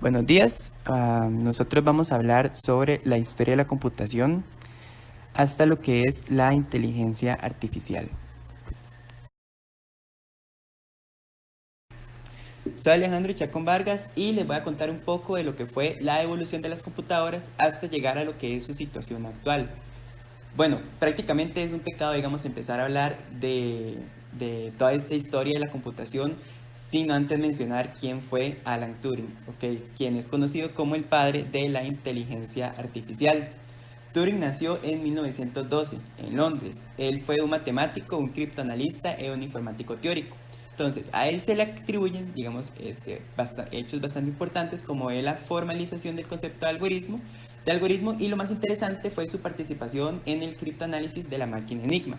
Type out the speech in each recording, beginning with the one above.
Buenos días, nosotros vamos a hablar sobre la historia de la computación hasta lo que es la inteligencia artificial. Soy Alejandro Chacón Vargas y les voy a contar un poco de lo que fue la evolución de las computadoras hasta llegar a lo que es su situación actual. Bueno, prácticamente es un pecado, digamos, empezar a hablar de toda esta historia de la computación sin antes mencionar quién fue Alan Turing, ¿ok? Quien es conocido como el padre de la inteligencia artificial. Turing nació en 1912 en Londres. Él fue un matemático, un criptoanalista y un informático teórico. Entonces, a él se le atribuyen, digamos, hechos bastante importantes como la formalización del concepto de algoritmo, y lo más interesante fue su participación en el criptoanálisis de la máquina Enigma.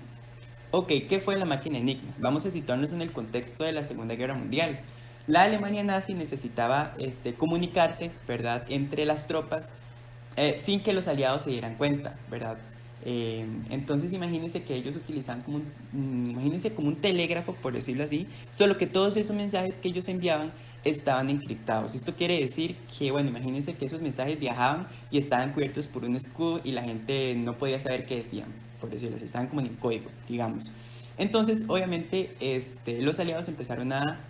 Ok, ¿qué fue la máquina Enigma? Vamos a situarnos en el contexto de la Segunda Guerra Mundial. La Alemania nazi necesitaba comunicarse, ¿verdad?, entre las tropas sin que los aliados se dieran cuenta, ¿verdad? Entonces imagínense que ellos utilizaban imagínense como un telégrafo, por decirlo así, solo que todos esos mensajes que ellos enviaban estaban encriptados. Esto quiere decir que, bueno, imagínense que esos mensajes viajaban y estaban cubiertos por un escudo y la gente no podía saber qué decían, por decirlo así, estaban como en código, digamos. Entonces, obviamente, los aliados empezaron a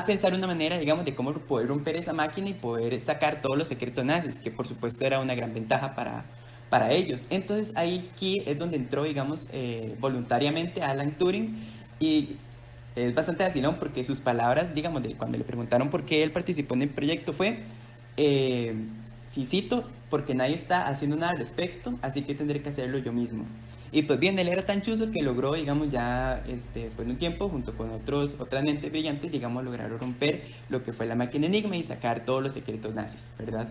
pensar una manera, digamos, de cómo poder romper esa máquina y poder sacar todos los secretos nazis, que por supuesto era una gran ventaja para ellos. Entonces ahí aquí es donde entró, digamos, voluntariamente Alan Turing, y es bastante vacilón porque sus palabras, digamos, de cuando le preguntaron por qué él participó en el proyecto fue, eh, si cito, porque nadie está haciendo nada al respecto, así que tendré que hacerlo yo mismo. Y pues bien, él era tan chuzo que logró, digamos, ya después de un tiempo, junto con otras mentes brillantes, digamos, lograron romper lo que fue la máquina Enigma y sacar todos los secretos nazis, ¿verdad?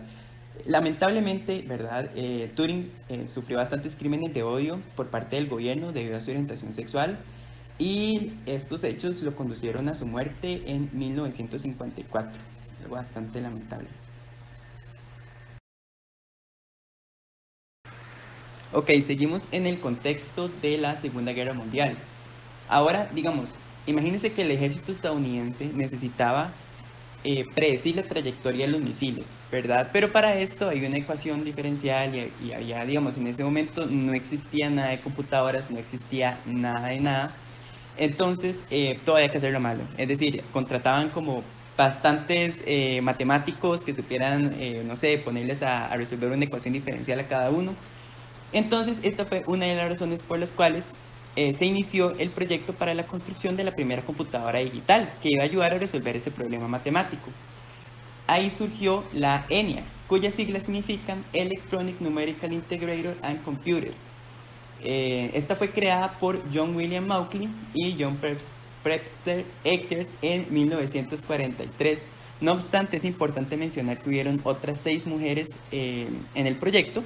Lamentablemente, ¿verdad? Turing sufrió bastantes crímenes de odio por parte del gobierno debido a su orientación sexual, y estos hechos lo conducieron a su muerte en 1954, algo bastante lamentable. Ok, seguimos en el contexto de la Segunda Guerra Mundial. Ahora, digamos, imagínense que el ejército estadounidense necesitaba predecir la trayectoria de los misiles, ¿verdad? Pero para esto hay una ecuación diferencial y había, digamos, en ese momento no existía nada de computadoras, no existía nada de nada. Entonces, todo había que hacerlo malo. Es decir, contrataban como bastantes matemáticos que supieran, no sé, ponerles a resolver una ecuación diferencial a cada uno. Entonces, esta fue una de las razones por las cuales se inició el proyecto para la construcción de la primera computadora digital, que iba a ayudar a resolver ese problema matemático. Ahí surgió la ENIAC, cuyas siglas significan Electronic Numerical Integrator and Computer. Esta fue creada por John William Mauchly y John Webster Eckert en 1943. No obstante, es importante mencionar que hubieron otras 6 mujeres en el proyecto.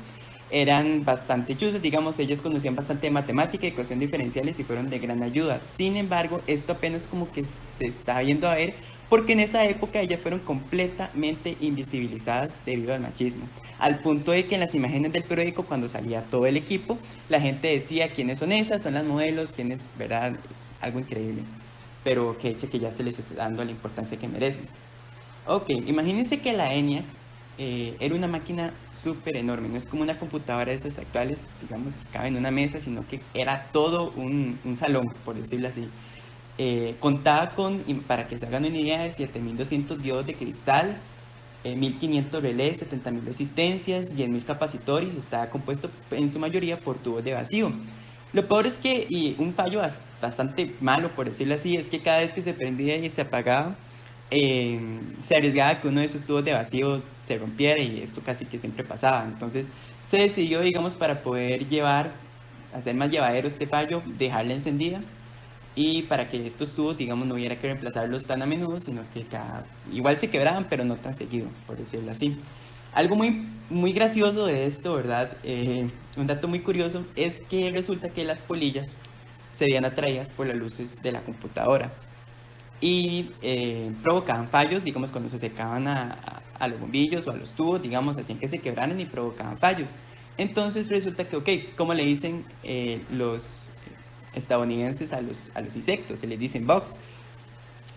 Eran bastante chuzas, digamos, ellas conocían bastante de matemática y ecuación diferenciales y fueron de gran ayuda. Sin embargo, esto apenas como que se está viendo a ver porque en esa época ellas fueron completamente invisibilizadas debido al machismo. Al punto de que en las imágenes del periódico, cuando salía todo el equipo, la gente decía quiénes son esas, son las modelos, quiénes, ¿verdad? Algo increíble. Pero que hecho que ya se les está dando la importancia que merecen. Ok, imagínense que la ENIAC era una máquina súper enorme, no es como una computadora de esas actuales, digamos, que cabe en una mesa, sino que era todo un salón, por decirlo así. Contaba con, para que se hagan una idea, de 7200 diodos de cristal, 1500 relés, 70.000 resistencias, 10.000 capacitores, y estaba compuesto en su mayoría por tubos de vacío. Lo peor es que, y un fallo bastante malo, por decirlo así, es que cada vez que se prendía y se apagaba, se arriesgaba que uno de esos tubos de vacío se rompiera, y esto casi que siempre pasaba. Entonces se decidió, digamos, para poder hacer más llevadero este fallo, dejarla encendida, y para que estos tubos, digamos, no hubiera que reemplazarlos tan a menudo, sino que igual se quebraban, pero no tan seguido, por decirlo así. Algo muy gracioso de esto, ¿verdad? Un dato muy curioso es que resulta que las polillas se veían atraídas por las luces de la computadora y provocaban fallos, digamos, cuando se secaban a los bombillos o a los tubos, digamos, hacían que se quebraran y provocaban fallos. Entonces resulta que, ok, ¿cómo le dicen los estadounidenses a los insectos? Se les dicen bugs.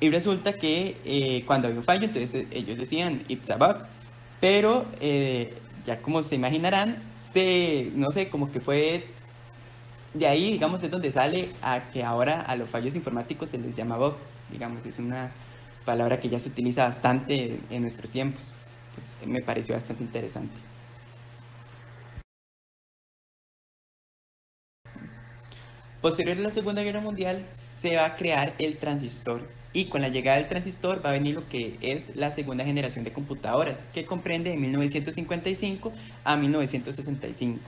Y resulta que cuando había un fallo, entonces ellos decían, it's a bug. Pero ya como se imaginarán, no sé, como que fue de ahí, digamos, es donde sale a que ahora a los fallos informáticos se les llama bugs. Digamos, es una palabra que ya se utiliza bastante en nuestros tiempos. Entonces me pareció bastante interesante. Posterior a la Segunda Guerra Mundial se va a crear el transistor y con la llegada del transistor va a venir lo que es la segunda generación de computadoras, que comprende de 1955 a 1965.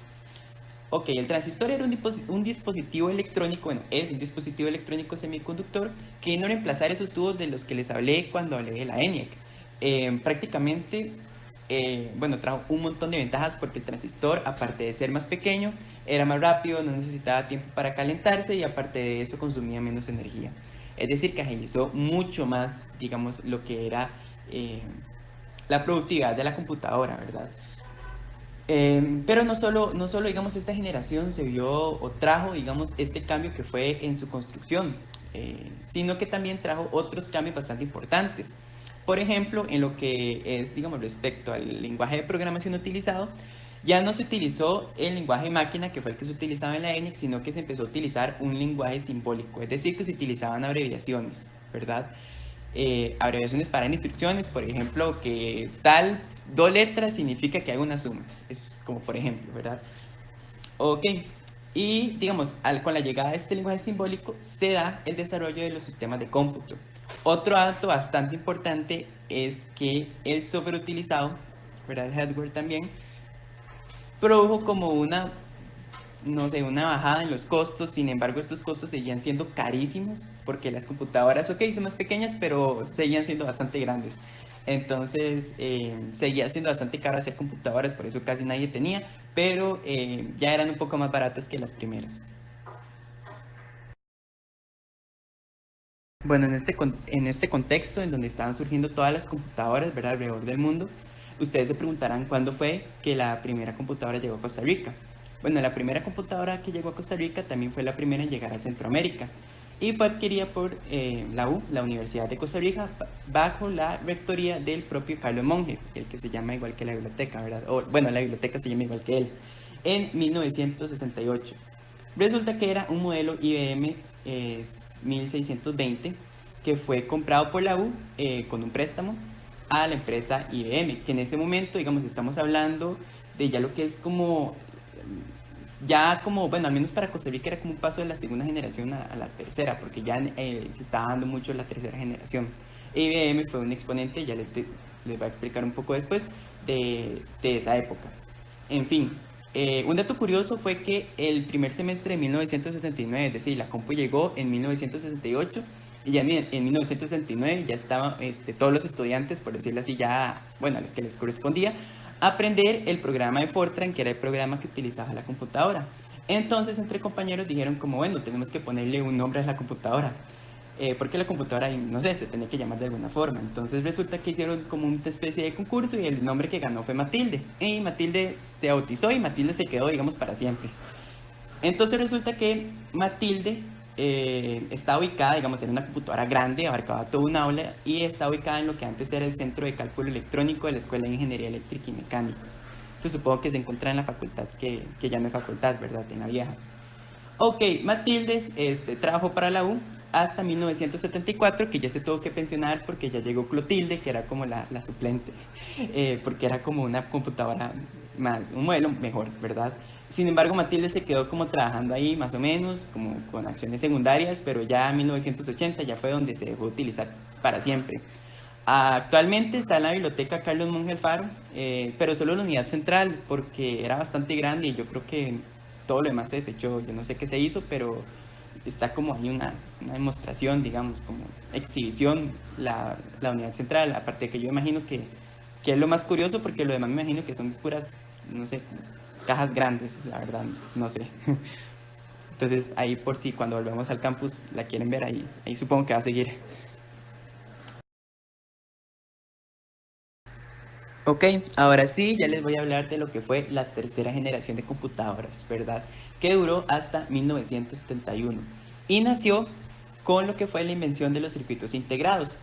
Ok, el transistor era un dispositivo electrónico, bueno, es un dispositivo electrónico semiconductor que vino a reemplazar esos tubos de los que les hablé cuando hablé de la ENIAC. Prácticamente, bueno, trajo un montón de ventajas porque el transistor, aparte de ser más pequeño, era más rápido, no necesitaba tiempo para calentarse y aparte de eso consumía menos energía. Es decir, que agilizó mucho más, digamos, lo que era la productividad de la computadora, ¿verdad? Pero no solo, digamos, esta generación se vio o trajo, digamos, este cambio que fue en su construcción, sino que también trajo otros cambios bastante importantes. Por ejemplo, en lo que es, digamos, respecto al lenguaje de programación utilizado, ya no se utilizó el lenguaje máquina, que fue el que se utilizaba en la ENIAC, sino que se empezó a utilizar un lenguaje simbólico, es decir, que se utilizaban abreviaciones, ¿verdad? Abreviaciones para instrucciones, por ejemplo, que tal dos letras significa que hay una suma. Eso es como por ejemplo, ¿verdad? Ok. Y digamos, con la llegada de este lenguaje simbólico se da el desarrollo de los sistemas de cómputo. Otro dato bastante importante es que el software utilizado, ¿verdad? El hardware también, produjo como una, no sé, una bajada en los costos. Sin embargo, estos costos seguían siendo carísimos porque las computadoras, ok, son más pequeñas, pero seguían siendo bastante grandes. Entonces, seguía siendo bastante caro hacer computadoras, por eso casi nadie tenía, pero ya eran un poco más baratas que las primeras. Bueno, en este contexto en donde estaban surgiendo todas las computadoras, ¿verdad? Alrededor del mundo, ustedes se preguntarán cuándo fue que la primera computadora llegó a Costa Rica. Bueno, la primera computadora que llegó a Costa Rica también fue la primera en llegar a Centroamérica y fue adquirida por la U, la Universidad de Costa Rica, bajo la rectoría del propio Carlos Monge, el que se llama igual que la biblioteca, ¿verdad? O, bueno, la biblioteca se llama igual que él, en 1968. Resulta que era un modelo IBM 1620 que fue comprado por la U con un préstamo a la empresa IBM, que en ese momento, digamos, estamos hablando de ya lo que es como, ya como, bueno, al menos para Costa Rica era como un paso de la segunda generación a la tercera, porque ya se está dando mucho la tercera generación. IBM fue un exponente, ya les voy a explicar un poco después, de esa época. En fin, un dato curioso fue que el primer semestre de 1969, es decir, la compu llegó en 1968 y ya en 1969 ya estaban todos los estudiantes, por decirlo así, ya, bueno, a los que les correspondía, aprender el programa de Fortran, que era el programa que utilizaba la computadora. Entonces, entre compañeros dijeron como, bueno, tenemos que ponerle un nombre a la computadora. Porque la computadora, no sé, se tenía que llamar de alguna forma. Entonces resulta que hicieron como una especie de concurso y el nombre que ganó fue Matilde. Y Matilde se bautizó y Matilde se quedó, digamos, para siempre. Entonces resulta que Matilde está ubicada, digamos, en una computadora grande, abarcaba toda un aula y está ubicada en lo que antes era el Centro de Cálculo Electrónico de la Escuela de Ingeniería Eléctrica y Mecánica. Eso supongo que se encuentra en la facultad que ya no es facultad, ¿verdad? En la vieja. Ok, Matilde trabajó para la U hasta 1974, que ya se tuvo que pensionar porque ya llegó Clotilde, que era como la suplente, porque era como una computadora más, un modelo mejor, ¿verdad? Sin embargo, Matilde se quedó como trabajando ahí más o menos, como con acciones secundarias, pero ya en 1980 ya fue donde se dejó de utilizar para siempre. Actualmente está en la biblioteca Carlos Monge Alfaro, pero solo en la unidad central porque era bastante grande y yo creo que todo lo demás se desechó. Yo no sé qué se hizo, pero está como ahí una demostración, digamos, como exhibición la unidad central. Aparte de que yo imagino que es lo más curioso porque lo demás me imagino que son puras, no sé, cajas grandes, la verdad, no sé. Entonces ahí por si cuando volvamos al campus la quieren ver ahí supongo que va a seguir. Ok, ahora sí, ya les voy a hablar de lo que fue la tercera generación de computadoras, ¿verdad? Que duró hasta 1971 y nació con lo que fue la invención de los circuitos integrados.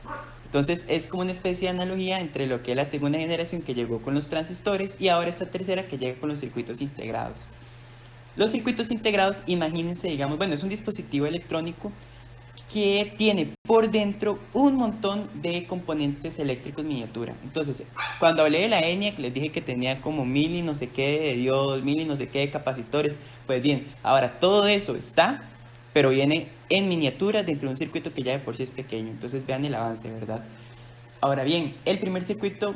Entonces es como una especie de analogía entre lo que es la segunda generación que llegó con los transistores y ahora esta tercera que llega con los circuitos integrados. Los circuitos integrados, imagínense, digamos, bueno, es un dispositivo electrónico que tiene por dentro un montón de componentes eléctricos miniatura. Entonces, cuando hablé de la ENIAC, les dije que tenía como 1000 y no sé qué de diodos, 1000 y no sé qué de capacitores. Pues bien, ahora todo eso está, pero viene en miniatura dentro de un circuito que ya de por sí es pequeño. Entonces vean el avance, ¿verdad? Ahora bien, el primer circuito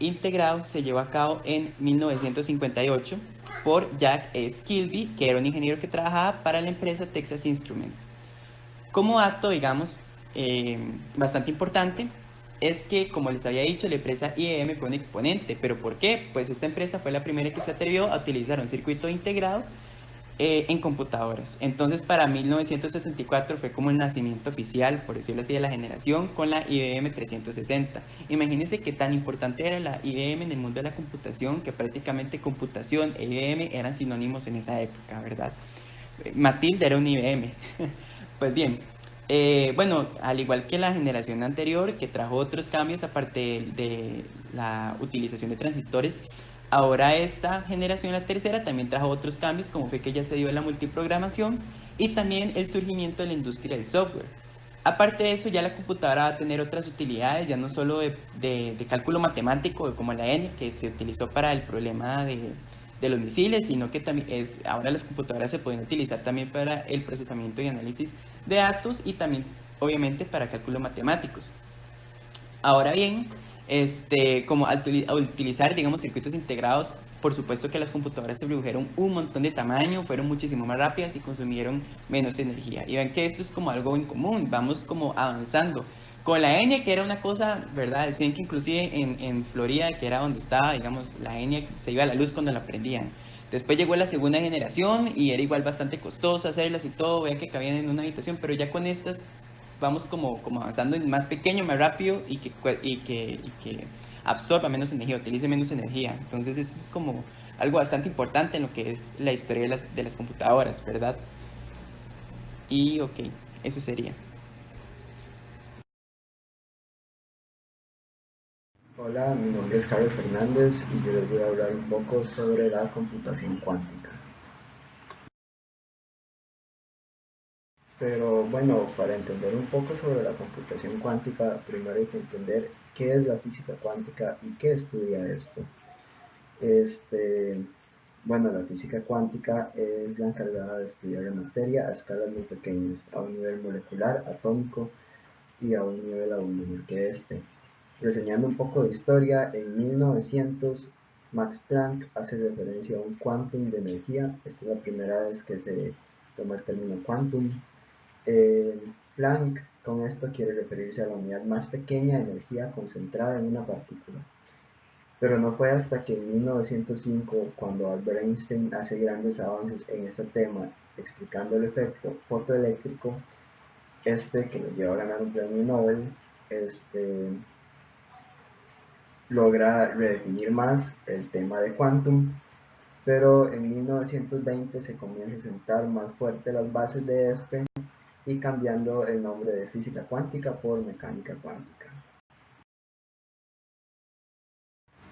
integrado se llevó a cabo en 1958 por Jack S. Kilby, que era un ingeniero que trabajaba para la empresa Texas Instruments. Como dato, digamos, bastante importante, es que, como les había dicho, la empresa IBM fue un exponente. ¿Pero por qué? Pues esta empresa fue la primera que se atrevió a utilizar un circuito integrado en computadoras. Entonces, para 1964 fue como el nacimiento oficial, por decirlo así, de la generación con la IBM 360. Imagínense qué tan importante era la IBM en el mundo de la computación, que prácticamente computación e IBM eran sinónimos en esa época, ¿verdad? Matilda era un IBM. Pues bien, bueno, al igual que la generación anterior, que trajo otros cambios aparte de la utilización de transistores, ahora esta generación, la tercera, también trajo otros cambios, como fue que ya se dio la multiprogramación y también el surgimiento de la industria del software. Aparte de eso, ya la computadora va a tener otras utilidades, ya no solo de cálculo matemático, como la N, que se utilizó para el problema de los misiles, sino que también ahora las computadoras se pueden utilizar también para el procesamiento y análisis de datos y también, obviamente, para cálculos matemáticos. Ahora bien, como al utilizar, digamos, circuitos integrados, por supuesto que las computadoras se redujeron un montón de tamaño, fueron muchísimo más rápidas y consumieron menos energía. Y ven que esto es como algo en común, vamos como avanzando. Con la ENIAC, que era una cosa, ¿verdad? Decían que inclusive en Florida, que era donde estaba, digamos, la ENIAC, se iba a la luz cuando la prendían. Después llegó la segunda generación y era igual bastante costoso hacerlas y todo, vean que cabían en una habitación, pero ya con estas vamos como avanzando en más pequeño, más rápido y que absorba menos energía, utilice menos energía. Entonces eso es como algo bastante importante en lo que es la historia de las computadoras, ¿verdad? Y ok, eso sería. Hola, mi nombre es Carlos Fernández y yo les voy a hablar un poco sobre la computación cuántica. Pero bueno, para entender un poco sobre la computación cuántica, primero hay que entender qué es la física cuántica y qué estudia esto. Este, bueno, la física cuántica es la encargada de estudiar la materia a escalas muy pequeñas, a un nivel molecular, atómico y a un nivel aún menor que este. Reseñando un poco de historia, en 1900 Max Planck hace referencia a un quantum de energía. Esta es la primera vez que se toma el término quantum. Planck con esto quiere referirse a la unidad más pequeña de energía concentrada en una partícula. Pero no fue hasta que en 1905, cuando Albert Einstein hace grandes avances en este tema, explicando el efecto fotoeléctrico, que nos lleva a ganar un premio Nobel, este, logra redefinir más el tema de quantum, pero en 1920 se comienza a sentar más fuerte las bases de y cambiando el nombre de física cuántica por mecánica cuántica.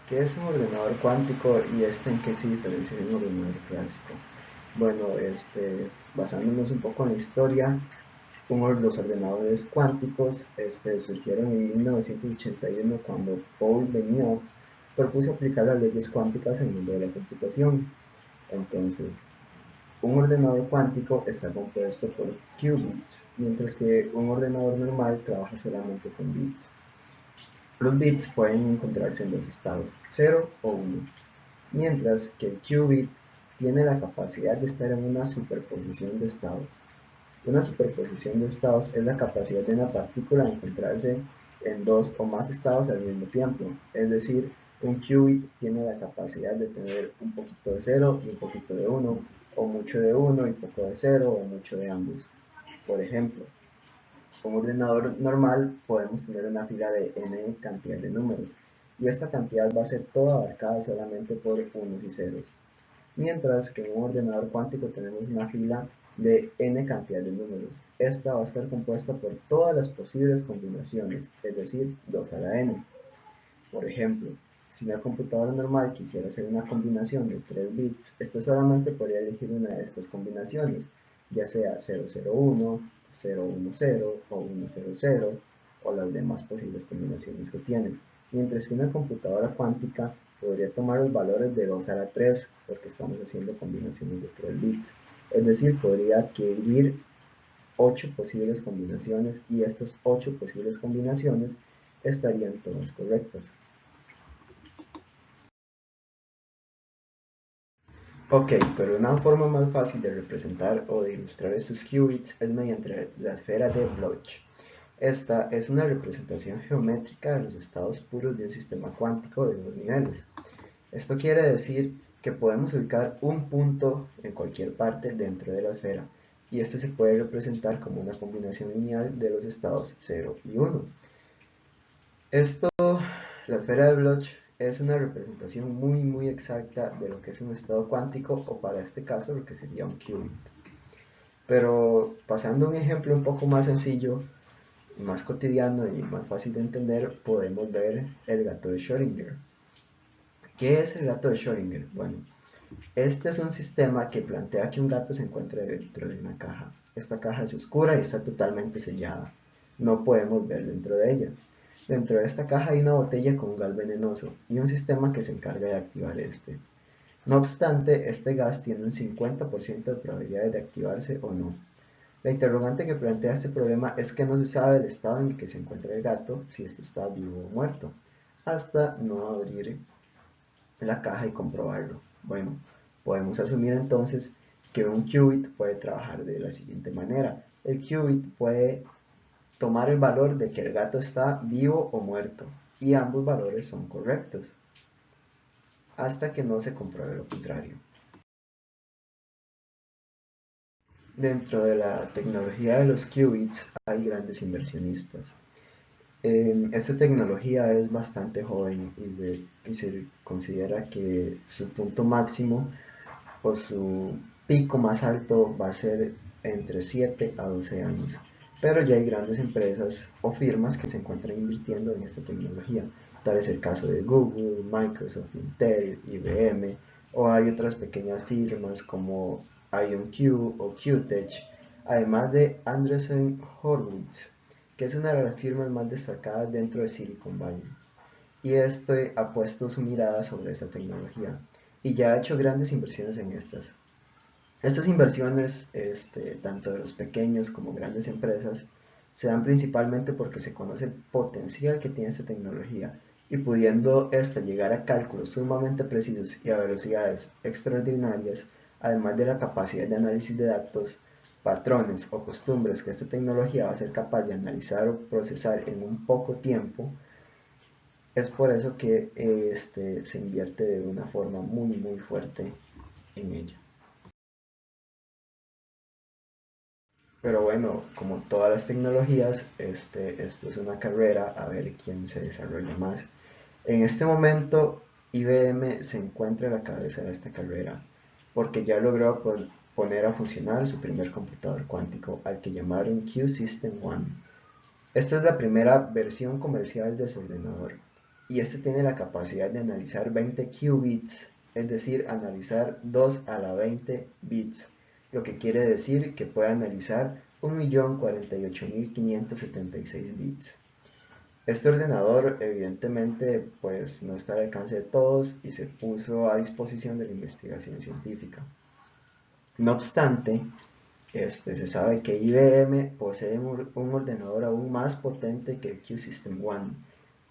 ¿Qué es un ordenador cuántico y en qué se diferencia de un ordenador clásico? Bueno, basándonos un poco en la historia, los ordenadores cuánticos surgieron en 1981 cuando Paul Benioff propuso aplicar las leyes cuánticas en el mundo de la computación. Entonces, un ordenador cuántico está compuesto por qubits, mientras que un ordenador normal trabaja solamente con bits. Los bits pueden encontrarse en dos estados, 0 o 1, mientras que el qubit tiene la capacidad de estar en una superposición de estados. Una superposición de estados es la capacidad de una partícula de encontrarse en dos o más estados al mismo tiempo. Es decir, un qubit tiene la capacidad de tener un poquito de 0 y un poquito de 1, o mucho de 1 y poco de 0, o mucho de ambos. Por ejemplo, con un ordenador normal podemos tener una fila de n cantidad de números, y esta cantidad va a ser toda abarcada solamente por unos y ceros. Mientras que en un ordenador cuántico tenemos una fila de n cantidad de números. Esta va a estar compuesta por todas las posibles combinaciones, es decir, 2 a la n. Por ejemplo, si una computadora normal quisiera hacer una combinación de 3 bits, esta solamente podría elegir una de estas combinaciones, ya sea 001, 010 o 100 o las demás posibles combinaciones que tienen. Mientras que una computadora cuántica podría tomar los valores de 2 a la 3 porque estamos haciendo combinaciones de 3 bits. Es decir, podría adquirir 8 posibles combinaciones y estas 8 posibles combinaciones estarían todas correctas. Ok, pero una forma más fácil de representar o de ilustrar estos qubits es mediante la esfera de Bloch. Esta es una representación geométrica de los estados puros de un sistema cuántico de dos niveles. Esto quiere decir que podemos ubicar un punto en cualquier parte dentro de la esfera, y este se puede representar como una combinación lineal de los estados 0 y 1. La esfera de Bloch es una representación muy exacta de lo que es un estado cuántico, o para este caso lo que sería un qubit. Pero pasando a un ejemplo un poco más sencillo, más cotidiano y más fácil de entender, podemos ver el gato de Schrödinger. ¿Qué es el gato de Schrödinger? Bueno, este es un sistema que plantea que un gato se encuentra dentro de una caja. Esta caja es oscura y está totalmente sellada. No podemos ver dentro de ella. Dentro de esta caja hay una botella con un gas venenoso y un sistema que se encarga de activar este. No obstante, este gas tiene un 50% de probabilidades de activarse o no. La interrogante que plantea este problema es que no se sabe el estado en el que se encuentra el gato, si este está vivo o muerto, hasta no abrir la caja y comprobarlo. Bueno, podemos asumir entonces que un qubit puede trabajar de la siguiente manera. El qubit puede tomar el valor de que el gato está vivo o muerto, y ambos valores son correctos, hasta que no se compruebe lo contrario. Dentro de la tecnología de los qubits hay grandes inversionistas. Esta tecnología es bastante joven y se considera que su punto máximo o su pico más alto va a ser entre 7 a 12 años. Pero ya hay grandes empresas o firmas que se encuentran invirtiendo en esta tecnología. Tal es el caso de Google, Microsoft, Intel, IBM, o hay otras pequeñas firmas como IonQ o QTech, además de Andreessen Horowitz, que es una de las firmas más destacadas dentro de Silicon Valley. Y este ha puesto su mirada sobre esta tecnología y ya ha hecho grandes inversiones en estas. Estas inversiones, tanto de los pequeños como grandes empresas, se dan principalmente porque se conoce el potencial que tiene esta tecnología, y pudiendo esta llegar a cálculos sumamente precisos y a velocidades extraordinarias, además de la capacidad de análisis de datos, patrones o costumbres que esta tecnología va a ser capaz de analizar o procesar en un poco tiempo, es por eso que se invierte de una forma muy fuerte en ella. Pero bueno, como todas las tecnologías, esto es una carrera a ver quién se desarrolla más. En este momento, IBM se encuentra a la cabeza de esta carrera, porque ya logró poner a funcionar su primer computador cuántico, al que llamaron Q-System One. Esta es la primera versión comercial de su ordenador, y este tiene la capacidad de analizar 20 qubits, es decir, analizar 2 a la 20 bits, lo que quiere decir que puede analizar 1.048.576 bits. Este ordenador evidentemente pues no está al alcance de todos y se puso a disposición de la investigación científica. No obstante, se sabe que IBM posee un ordenador aún más potente que el Q-System One,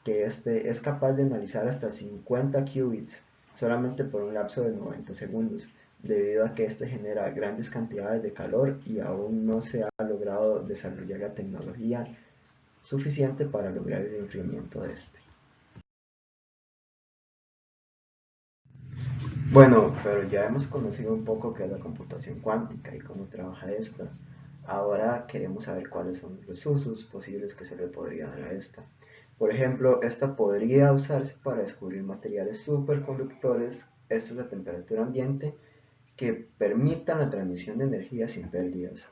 que es capaz de analizar hasta 50 qubits solamente por un lapso de 90 segundos, debido a que este genera grandes cantidades de calor y aún no se ha logrado desarrollar la tecnología suficiente para lograr el enfriamiento de este. Bueno, pero ya hemos conocido un poco qué es la computación cuántica y cómo trabaja esta. Ahora queremos saber cuáles son los usos posibles que se le podría dar a esta. Por ejemplo, esta podría usarse para descubrir materiales superconductores, estos a temperatura ambiente, que permitan la transmisión de energía sin pérdidas.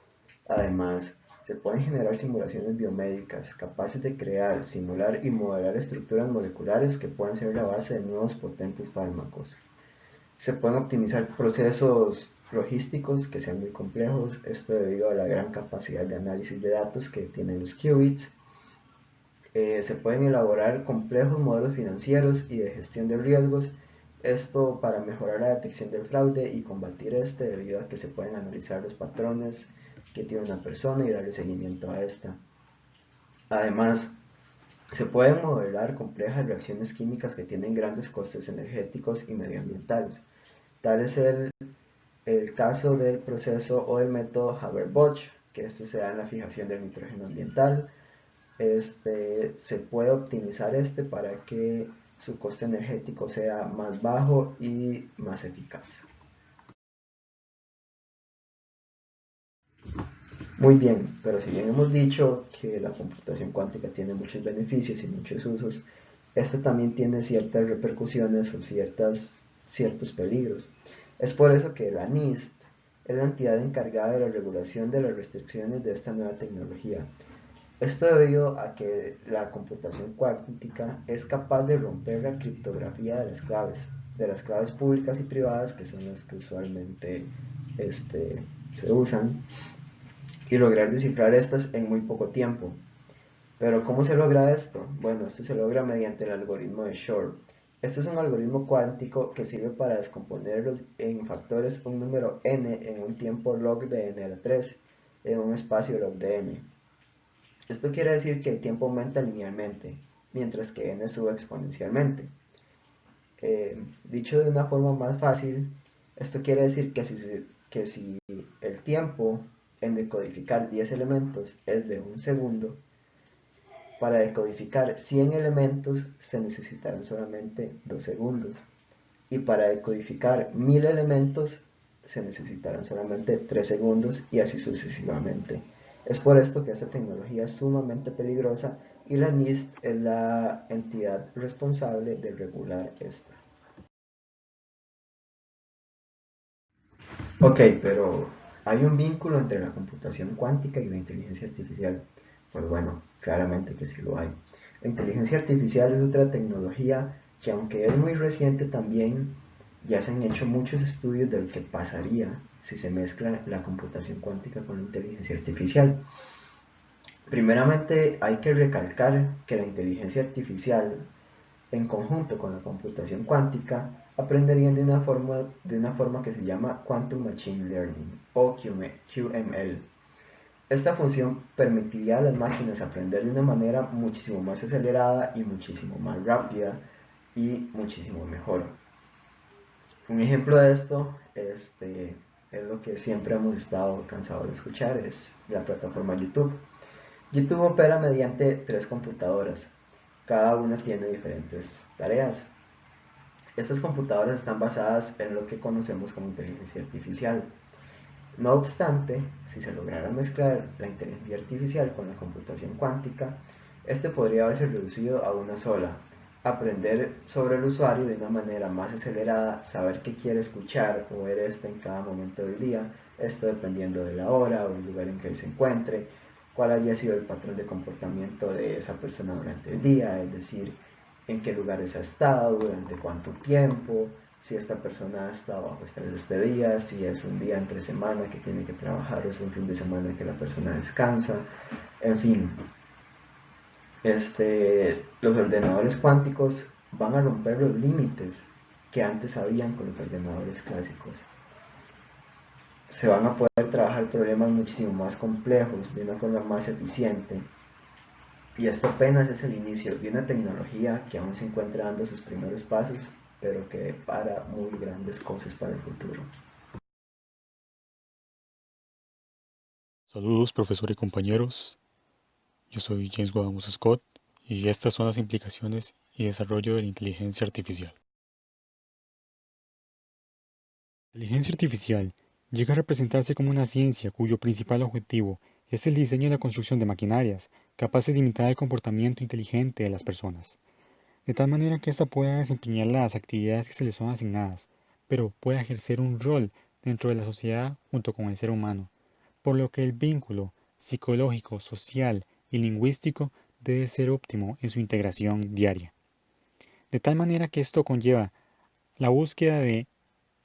Además, se pueden generar simulaciones biomédicas capaces de crear, simular y modelar estructuras moleculares que puedan ser la base de nuevos potentes fármacos. Se pueden optimizar procesos logísticos que sean muy complejos, esto debido a la gran capacidad de análisis de datos que tienen los qubits. Se pueden elaborar complejos modelos financieros y de gestión de riesgos, esto para mejorar la detección del fraude y combatir este debido a que se pueden analizar los patrones que tiene una persona y darle seguimiento a esta. Además, se pueden modelar complejas reacciones químicas que tienen grandes costes energéticos y medioambientales. Tal es el caso del proceso o del método Haber-Bosch, que este se da en la fijación del nitrógeno ambiental. Se puede optimizar para que su coste energético sea más bajo y más eficaz. Muy bien, pero si bien hemos dicho que la computación cuántica tiene muchos beneficios y muchos usos, esta también tiene ciertas repercusiones o ciertos peligros. Es por eso que la NIST es la entidad encargada de la regulación de las restricciones de esta nueva tecnología. Esto debido a que la computación cuántica es capaz de romper la criptografía de las claves públicas y privadas, que son las que usualmente se usan, y lograr descifrar estas en muy poco tiempo. Pero ¿cómo se logra esto? Bueno, esto se logra mediante el algoritmo de Shor. Este es un algoritmo cuántico que sirve para descomponer en factores un número n en un tiempo log de n a la 3 en un espacio log de n. Esto quiere decir que el tiempo aumenta linealmente, mientras que n sube exponencialmente. Dicho de una forma más fácil, esto quiere decir que si el tiempo en decodificar 10 elementos es de un segundo, para decodificar 100 elementos se necesitarán solamente 2 segundos. Y para decodificar 1000 elementos se necesitarán solamente 3 segundos y así sucesivamente. Es por esto que esta tecnología es sumamente peligrosa y la NIST es la entidad responsable de regular esta. Ok, pero ¿hay un vínculo entre la computación cuántica y la inteligencia artificial? Pues bueno, claramente que sí lo hay. La inteligencia artificial es otra tecnología que aunque es muy reciente también, ya se han hecho muchos estudios de lo que pasaría si se mezcla la computación cuántica con la inteligencia artificial. Primeramente hay que recalcar que la inteligencia artificial en conjunto con la computación cuántica, aprenderían de una forma que se llama Quantum Machine Learning o QML. Esta función permitiría a las máquinas aprender de una manera muchísimo más acelerada y muchísimo más rápida y muchísimo mejor. Un ejemplo de esto es lo que siempre hemos estado cansados de escuchar, es la plataforma YouTube. YouTube opera mediante 3 computadoras, cada una tiene diferentes tareas. Estas computadoras están basadas en lo que conocemos como inteligencia artificial. No obstante, si se lograra mezclar la inteligencia artificial con la computación cuántica, este podría haberse reducido a una sola. Aprender sobre el usuario de una manera más acelerada, saber qué quiere escuchar o ver en cada momento del día, esto dependiendo de la hora o el lugar en que se encuentre, cuál haya sido el patrón de comportamiento de esa persona durante el día, es decir, en qué lugares ha estado, durante cuánto tiempo, si esta persona ha estado bajo estrés este día, si es un día entre semana que tiene que trabajar o es un fin de semana que la persona descansa, en fin. Los ordenadores cuánticos van a romper los límites que antes habían con los ordenadores clásicos. Se van a poder trabajar problemas muchísimo más complejos de una forma más eficiente. Y esto apenas es el inicio de una tecnología que aún se encuentra dando sus primeros pasos, pero que depara muy grandes cosas para el futuro. Saludos, profesor y compañeros. Yo soy James Guadamos Scott y estas son las implicaciones y desarrollo de la inteligencia artificial. La inteligencia artificial llega a representarse como una ciencia cuyo principal objetivo es el diseño y la construcción de maquinarias capaces de imitar el comportamiento inteligente de las personas, de tal manera que ésta pueda desempeñar las actividades que se le son asignadas, pero pueda ejercer un rol dentro de la sociedad junto con el ser humano, por lo que el vínculo psicológico, social y lingüístico debe ser óptimo en su integración diaria. De tal manera que esto conlleva la búsqueda de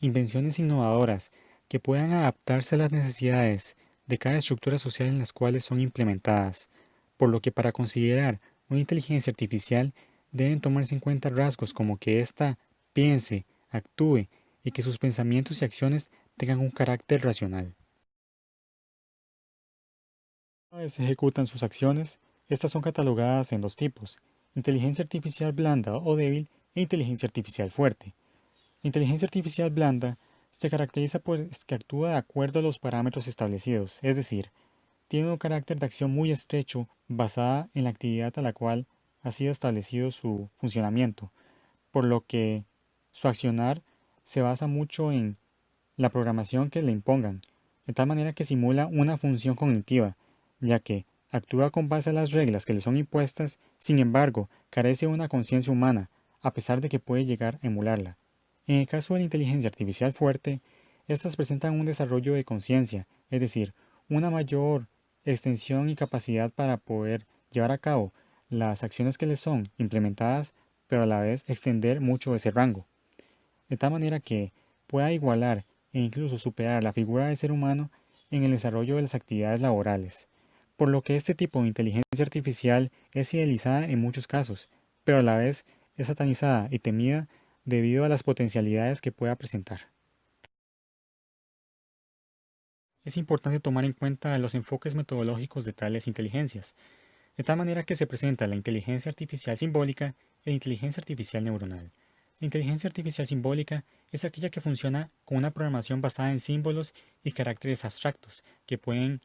invenciones innovadoras que puedan adaptarse a las necesidades de cada estructura social en las cuales son implementadas, por lo que para considerar una inteligencia artificial deben tomarse en cuenta rasgos como que ésta piense, actúe y que sus pensamientos y acciones tengan un carácter racional. Una vez se ejecutan sus acciones, estas son catalogadas en dos tipos: inteligencia artificial blanda o débil e inteligencia artificial fuerte. La inteligencia artificial blanda se caracteriza por que actúa de acuerdo a los parámetros establecidos, es decir, tiene un carácter de acción muy estrecho basada en la actividad a la cual ha sido establecido su funcionamiento, por lo que su accionar se basa mucho en la programación que le impongan, de tal manera que simula una función cognitiva, ya que actúa con base a las reglas que le son impuestas, sin embargo, carece de una conciencia humana, a pesar de que puede llegar a emularla. En el caso de la inteligencia artificial fuerte, estas presentan un desarrollo de conciencia, es decir, una mayor extensión y capacidad para poder llevar a cabo las acciones que les son implementadas, pero a la vez extender mucho ese rango, de tal manera que pueda igualar e incluso superar la figura del ser humano en el desarrollo de las actividades laborales, por lo que este tipo de inteligencia artificial es idealizada en muchos casos, pero a la vez es satanizada y temida debido a las potencialidades que pueda presentar. Es importante tomar en cuenta los enfoques metodológicos de tales inteligencias, de tal manera que se presenta la inteligencia artificial simbólica e la inteligencia artificial neuronal. La inteligencia artificial simbólica es aquella que funciona con una programación basada en símbolos y caracteres abstractos que pueden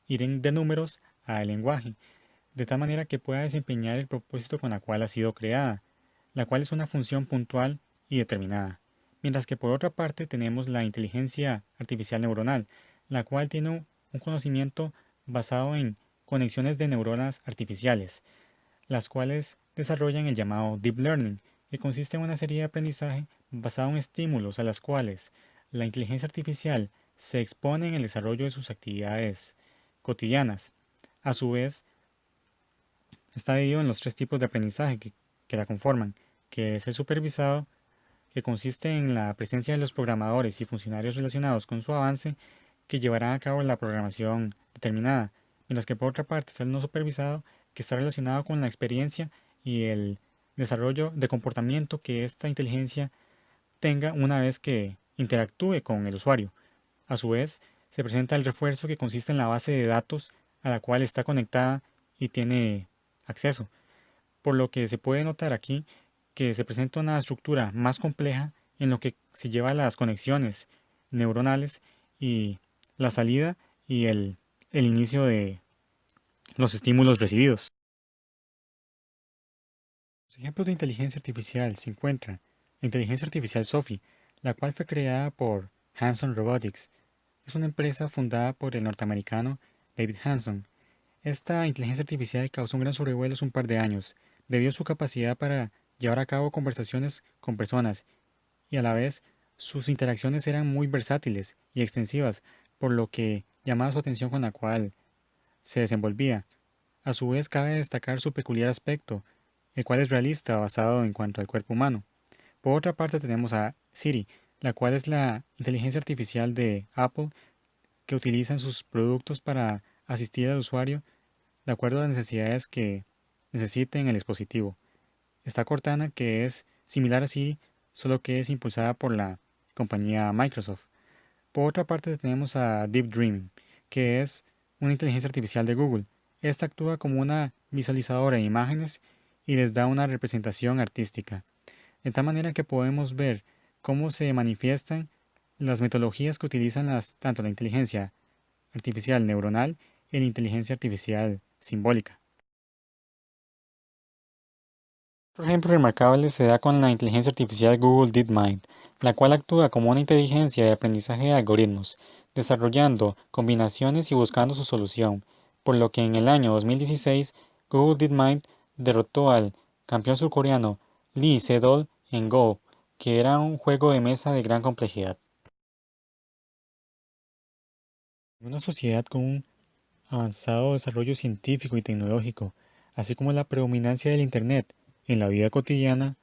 ir de números al lenguaje, de tal manera que pueda desempeñar el propósito con la cual ha sido creada, la cual es una función puntual y determinada. Mientras que por otra parte tenemos la inteligencia artificial neuronal, la cual tiene un conocimiento basado en conexiones de neuronas artificiales, las cuales desarrollan el llamado Deep Learning, que consiste en una serie de aprendizaje basado en estímulos a las cuales la inteligencia artificial se expone en el desarrollo de sus actividades cotidianas. A su vez, está dividido en los tres tipos de aprendizaje que la conforman, que es el supervisado, que consiste en la presencia de los programadores y funcionarios relacionados con su avance que llevarán a cabo la programación determinada, mientras que por otra parte está el no supervisado, que está relacionado con la experiencia y el desarrollo de comportamiento que esta inteligencia tenga una vez que interactúe con el usuario. A su vez, se presenta el refuerzo, que consiste en la base de datos a la cual está conectada y tiene acceso, por lo que se puede notar aquí que se presenta una estructura más compleja en lo que se lleva a las conexiones neuronales y la salida y el inicio de los estímulos recibidos. Los ejemplos de inteligencia artificial se encuentran la inteligencia artificial Sophie, la cual fue creada por Hanson Robotics. Es una empresa fundada por el norteamericano David Hanson. Esta inteligencia artificial causó un gran sobrevuelo hace un par de años, debido a su capacidad para llevar a cabo conversaciones con personas, y a la vez sus interacciones eran muy versátiles y extensivas, por lo que llamaba su atención con la cual se desenvolvía. A su vez cabe destacar su peculiar aspecto, el cual es realista basado en cuanto al cuerpo humano. Por otra parte tenemos a Siri, la cual es la inteligencia artificial de Apple que utiliza en sus productos para asistir al usuario de acuerdo a las necesidades que necesite en el dispositivo. Está Cortana, que es similar a Siri, solo que es impulsada por la compañía Microsoft. Por otra parte tenemos a Deep Dreaming, que es una inteligencia artificial de Google. Esta actúa como una visualizadora de imágenes y les da una representación artística, de tal manera que podemos ver cómo se manifiestan las metodologías que utilizan tanto la inteligencia artificial neuronal y la inteligencia artificial simbólica. Otro ejemplo remarcable se da con la inteligencia artificial Google DeepMind, la cual actúa como una inteligencia de aprendizaje de algoritmos, desarrollando combinaciones y buscando su solución, por lo que en el año 2016 Google DeepMind derrotó al campeón surcoreano Lee Sedol en Go, que era un juego de mesa de gran complejidad. En una sociedad con un avanzado desarrollo científico y tecnológico, así como la predominancia del Internet en la vida cotidiana,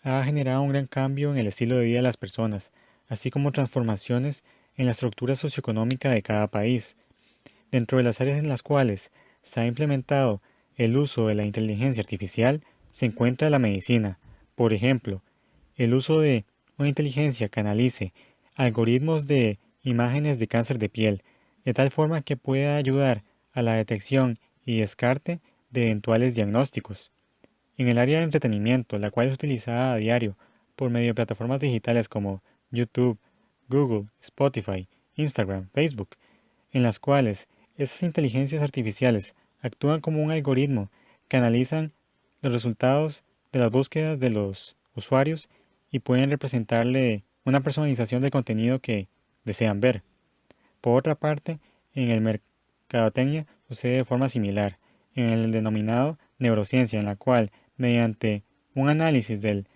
ha generado un gran cambio en el estilo de vida de las personas, así como transformaciones en la estructura socioeconómica de cada país. Dentro de las áreas en las cuales se ha implementado el uso de la inteligencia artificial se encuentra la medicina. Por ejemplo, el uso de una inteligencia que analice algoritmos de imágenes de cáncer de piel, de tal forma que pueda ayudar a la detección y descarte de eventuales diagnósticos. En el área de entretenimiento, la cual es utilizada a diario por medio de plataformas digitales como YouTube, Google, Spotify, Instagram, Facebook, en las cuales estas inteligencias artificiales actúan como un algoritmo que analizan los resultados de las búsquedas de los usuarios y pueden representarle una personalización del contenido que desean ver. Por otra parte, en el mercadotecnia sucede de forma similar, en el denominado neurociencia, en la cual, mediante un análisis del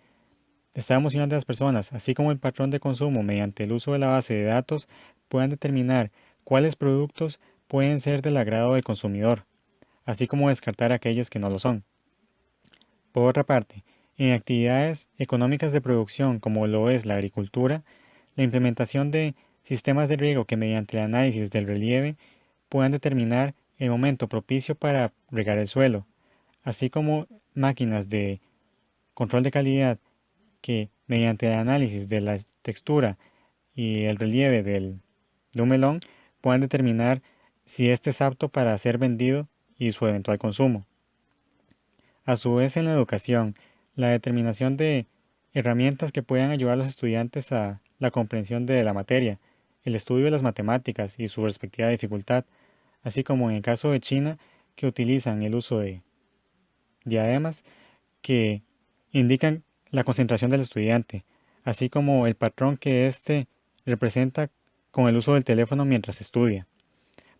estado emocional de las personas, así como el patrón de consumo mediante el uso de la base de datos, puedan determinar cuáles productos pueden ser del agrado del consumidor, así como descartar aquellos que no lo son. Por otra parte, en actividades económicas de producción como lo es la agricultura, la implementación de sistemas de riego que mediante el análisis del relieve puedan determinar el momento propicio para regar el suelo, así como máquinas de control de calidad que mediante el análisis de la textura y el relieve de un melón puedan determinar si éste es apto para ser vendido y su eventual consumo. A su vez, en la educación, la determinación de herramientas que puedan ayudar a los estudiantes a la comprensión de la materia, el estudio de las matemáticas y su respectiva dificultad, así como en el caso de China, que utilizan el uso de diademas que indican la concentración del estudiante, así como el patrón que éste representa con el uso del teléfono mientras estudia.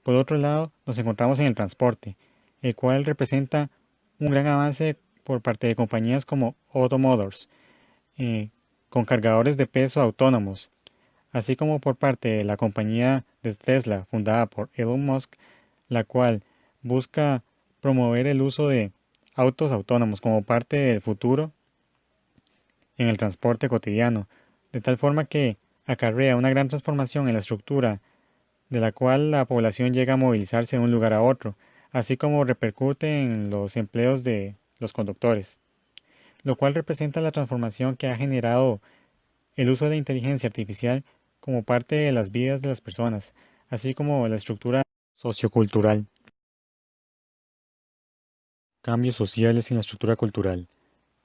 Por otro lado, nos encontramos en el transporte, el cual representa un gran avance por parte de compañías como Auto Motors, con cargadores de peso autónomos, así como por parte de la compañía de Tesla, fundada por Elon Musk, la cual busca promover el uso de autos autónomos como parte del futuro en el transporte cotidiano, de tal forma que acarrea una gran transformación en la estructura de la cual la población llega a movilizarse de un lugar a otro, así como repercute en los empleos de los conductores, lo cual representa la transformación que ha generado el uso de la inteligencia artificial como parte de las vidas de las personas, así como la estructura sociocultural. Cambios sociales en la estructura cultural.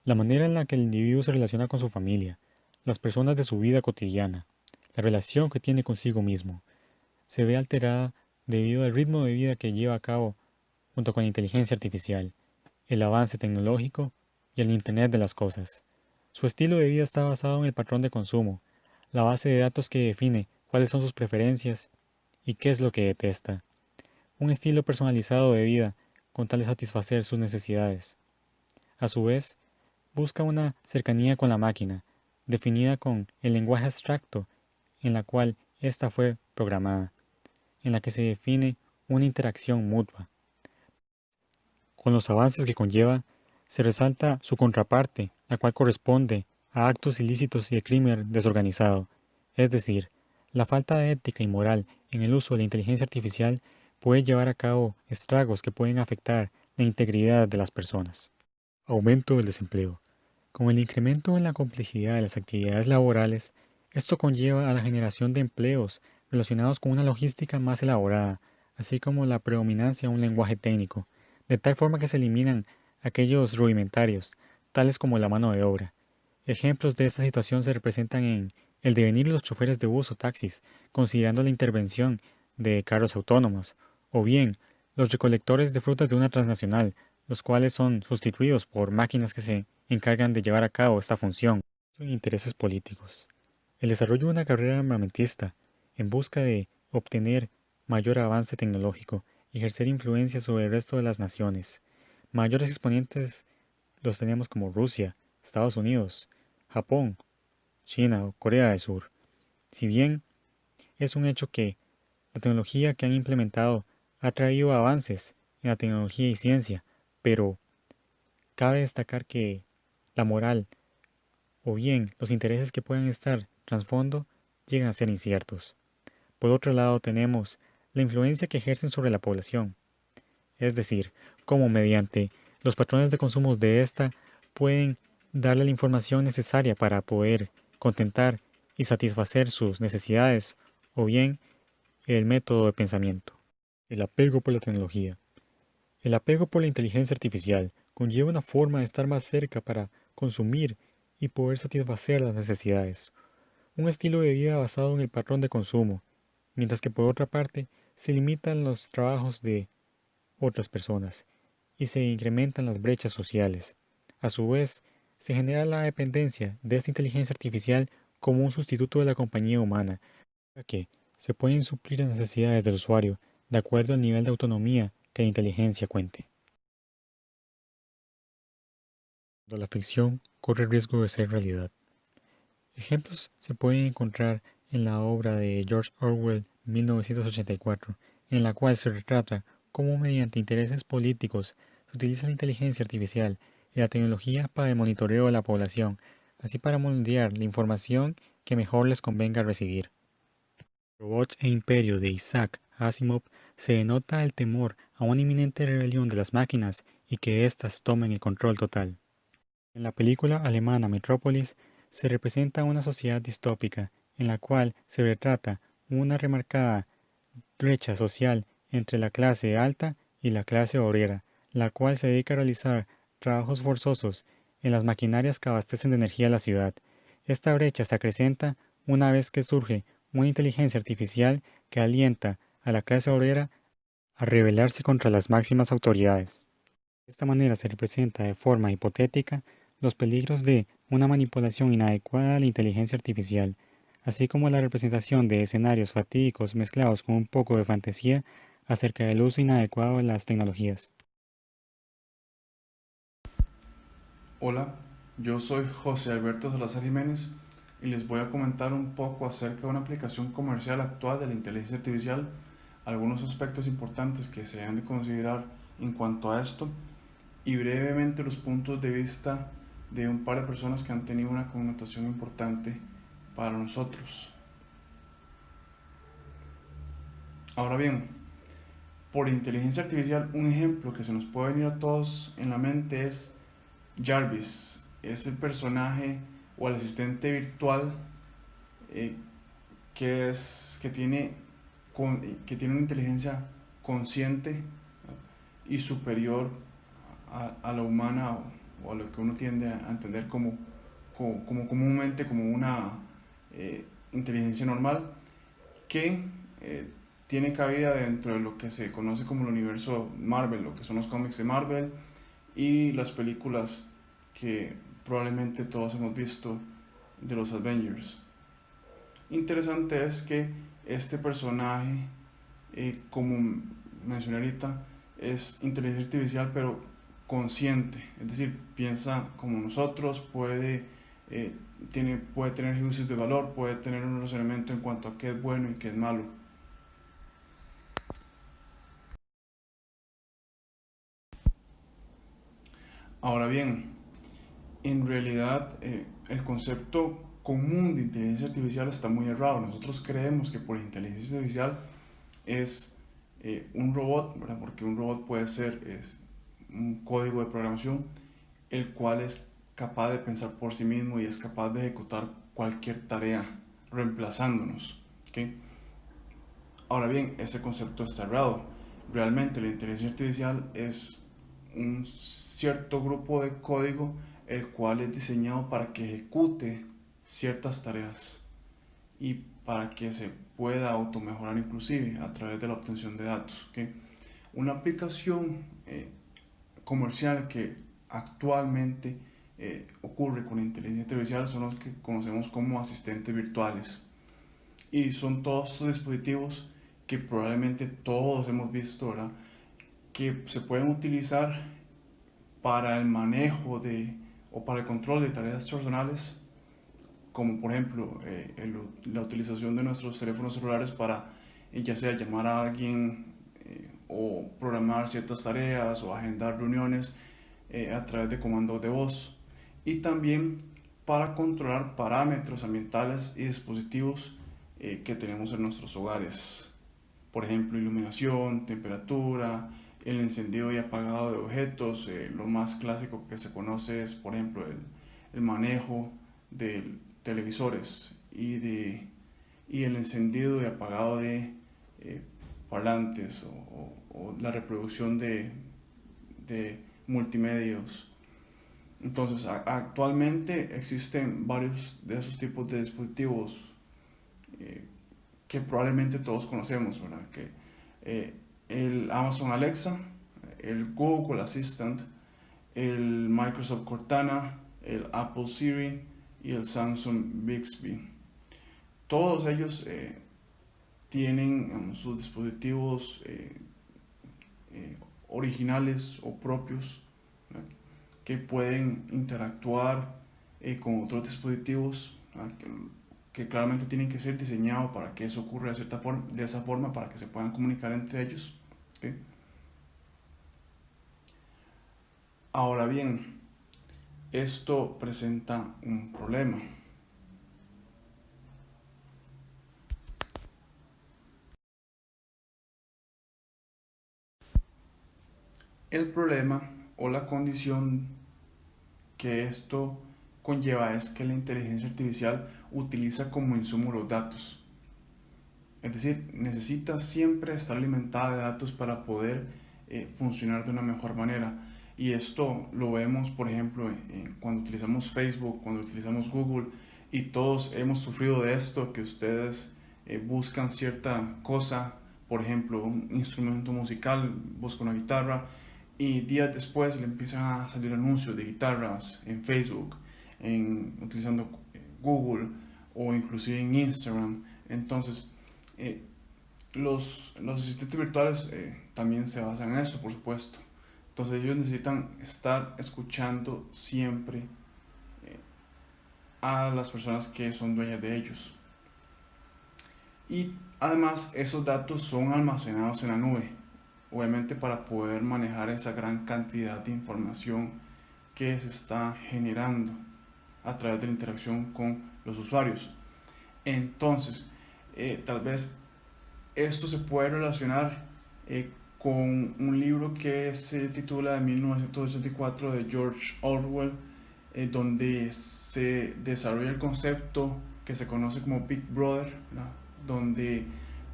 La manera en la que el individuo se relaciona con su familia, las personas de su vida cotidiana, la relación que tiene consigo mismo, se ve alterada debido al ritmo de vida que lleva a cabo junto con la inteligencia artificial, el avance tecnológico y el Internet de las cosas. Su estilo de vida está basado en el patrón de consumo, la base de datos que define cuáles son sus preferencias y qué es lo que detesta. Un estilo personalizado de vida con tal de satisfacer sus necesidades. A su vez, busca una cercanía con la máquina, definida con el lenguaje abstracto en la cual ésta fue programada, en la que se define una interacción mutua. Con los avances que conlleva, se resalta su contraparte, la cual corresponde a actos ilícitos y de crimen desorganizado, es decir, la falta de ética y moral en el uso de la inteligencia artificial puede llevar a cabo estragos que pueden afectar la integridad de las personas. Aumento del desempleo. Con el incremento en la complejidad de las actividades laborales, esto conlleva a la generación de empleos relacionados con una logística más elaborada, así como la predominancia de un lenguaje técnico, de tal forma que se eliminan aquellos rudimentarios, tales como la mano de obra. Ejemplos de esta situación se representan en el devenir de los choferes de bus o taxis, considerando la intervención de carros autónomos, o bien los recolectores de frutas de una transnacional, los cuales son sustituidos por máquinas que se encargan de llevar a cabo esta función. Son intereses políticos. El desarrollo de una carrera armamentista en busca de obtener mayor avance tecnológico y ejercer influencia sobre el resto de las naciones. Mayores exponentes los tenemos como Rusia, Estados Unidos, Japón, China o Corea del Sur. Si bien es un hecho que La tecnología que han implementado ha traído avances en la tecnología y ciencia, pero cabe destacar que la moral o bien los intereses que puedan estar trasfondo llegan a ser inciertos. Por otro lado tenemos la influencia que ejercen sobre la población, es decir, cómo mediante los patrones de consumo de ésta pueden darle la información necesaria para poder contentar y satisfacer sus necesidades, o bien el método de pensamiento. El apego por la tecnología. El apego por la inteligencia artificial conlleva una forma de estar más cerca para consumir y poder satisfacer las necesidades. Un estilo de vida basado en el patrón de consumo, mientras que por otra parte se limitan los trabajos de otras personas y se incrementan las brechas sociales. A su vez, se genera la dependencia de esta inteligencia artificial como un sustituto de la compañía humana, ya que se pueden suplir las necesidades del usuario de acuerdo al nivel de autonomía que la inteligencia cuente. Cuando la ficción corre el riesgo de ser realidad. Ejemplos se pueden encontrar en la obra de George Orwell 1984, en la cual se retrata cómo mediante intereses políticos se utiliza la inteligencia artificial y la tecnología para el monitoreo de la población, así para moldear la información que mejor les convenga recibir. Robots e Imperio de Isaac Asimov se denota el temor a una inminente rebelión de las máquinas y que éstas tomen el control total. En la película alemana Metrópolis se representa una sociedad distópica en la cual se retrata una remarcada brecha social entre la clase alta y la clase obrera, la cual se dedica a realizar trabajos forzosos en las maquinarias que abastecen de energía a la ciudad. Esta brecha se acrecenta una vez que surge una inteligencia artificial que alienta a la clase obrera a rebelarse contra las máximas autoridades. De esta manera se representa de forma hipotética los peligros de una manipulación inadecuada de la inteligencia artificial, así como la representación de escenarios fatídicos mezclados con un poco de fantasía acerca del uso inadecuado de las tecnologías. Hola, yo soy José Alberto Salazar Jiménez y les voy a comentar un poco acerca de una aplicación comercial actual de la inteligencia artificial, algunos aspectos importantes que se deben de considerar en cuanto a esto y brevemente los puntos de vista de un par de personas que han tenido una connotación importante para nosotros. Ahora bien, por inteligencia artificial, un ejemplo que se nos puede venir a todos en la mente es Jarvis. Es el personaje o el asistente virtual eh, que tiene una inteligencia consciente y superior a la humana o a lo que uno tiende a entender como comúnmente como una inteligencia normal que tiene cabida dentro de lo que se conoce como el universo Marvel, lo que son los cómics de Marvel y las películas que probablemente todos hemos visto de los Avengers. Interesante es que este personaje, como mencioné ahorita, es inteligencia artificial pero consciente, es decir, piensa como nosotros, eh, puede tener juicios de valor, puede tener un razonamiento en cuanto a qué es bueno y qué es malo. Ahora bien, en realidad el concepto común de inteligencia artificial está muy errado. Nosotros creemos que por inteligencia artificial es un robot, ¿verdad? Porque un robot puede ser un código de programación el cual es capaz de pensar por sí mismo y es capaz de ejecutar cualquier tarea reemplazándonos. ¿Okay? Ahora bien, ese concepto está errado. Realmente la inteligencia artificial es un cierto grupo de código el cual es diseñado para que ejecute ciertas tareas y para que se pueda automejorar inclusive a través de la obtención de datos. ¿Okay? Una aplicación comercial que actualmente ocurre con la inteligencia artificial son los que conocemos como asistentes virtuales y son todos estos dispositivos que probablemente todos hemos visto, ¿verdad? Que se pueden utilizar para el manejo o para el control de tareas personales, como por ejemplo la utilización de nuestros teléfonos celulares para ya sea llamar a alguien o programar ciertas tareas o agendar reuniones a través de comandos de voz, y también para controlar parámetros ambientales y dispositivos que tenemos en nuestros hogares. Por ejemplo, iluminación, temperatura, el encendido y apagado de objetos. Lo más clásico que se conoce es, por ejemplo, el manejo de televisores y el encendido y apagado de parlantes o la reproducción de multimedios. Entonces, actualmente existen varios de esos tipos de dispositivos que probablemente todos conocemos, ¿verdad? El Amazon Alexa, el Google Assistant, el Microsoft Cortana, el Apple Siri y el Samsung Bixby. Todos ellos tienen sus dispositivos originales o propios, ¿verdad?, que pueden interactuar con otros dispositivos, que claramente tienen que ser diseñados para que eso ocurra de esa forma, para que se puedan comunicar entre ellos. ¿Okay? Ahora bien, esto presenta un problema. El problema o la condición que esto conlleva es que la inteligencia artificial utiliza como insumo los datos. Es decir, necesita siempre estar alimentada de datos para poder funcionar de una mejor manera. Y esto lo vemos, por ejemplo, cuando utilizamos Facebook, cuando utilizamos Google, y todos hemos sufrido de esto, que ustedes buscan cierta cosa, por ejemplo, un instrumento musical, buscan una guitarra, y días después le empiezan a salir anuncios de guitarras en Facebook, utilizando Google o inclusive en Instagram. Entonces, los asistentes virtuales también se basan en esto, por supuesto. Entonces ellos necesitan estar escuchando siempre a las personas que son dueñas de ellos. Y además esos datos son almacenados en la nube, obviamente para poder manejar esa gran cantidad de información que se está generando a través de la interacción con los usuarios. Entonces, tal vez esto se puede relacionar con un libro que se titula de 1984 de George Orwell, donde se desarrolla el concepto que se conoce como Big Brother, ¿no?, donde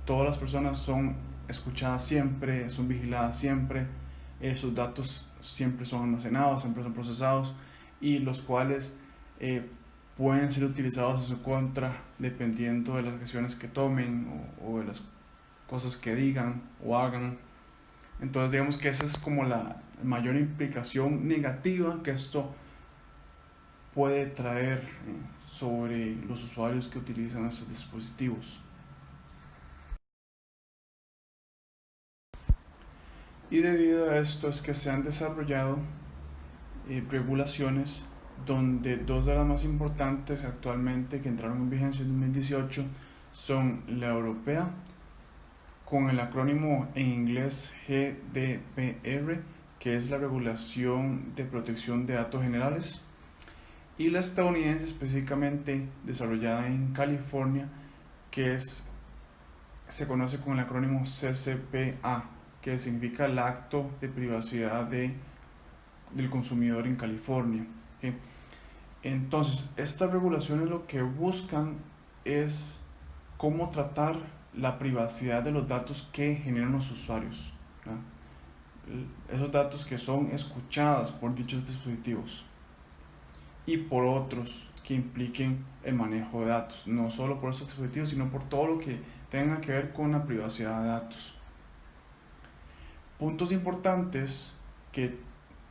todas las personas son escuchadas siempre, son vigiladas siempre, sus datos siempre son almacenados, siempre son procesados, y los cuales pueden ser utilizados en su contra dependiendo de las acciones que tomen o de las cosas que digan o hagan. Entonces digamos que esa es como la mayor implicación negativa que esto puede traer sobre los usuarios que utilizan estos dispositivos. Y debido a esto es que se han desarrollado regulaciones, donde dos de las más importantes actualmente que entraron en vigencia en 2018 son la europea, con el acrónimo en inglés GDPR, que es la Regulación de Protección de Datos Generales, y la estadounidense, específicamente desarrollada en California, que se conoce con el acrónimo CCPA, que significa el Acto de Privacidad del Consumidor en California. ¿Okay? Entonces, estas regulaciones lo que buscan es cómo tratar la privacidad de los datos que generan los usuarios, ¿no?, esos datos que son escuchados por dichos dispositivos y por otros que impliquen el manejo de datos, no solo por esos dispositivos, sino por todo lo que tenga que ver con la privacidad de datos. Puntos importantes que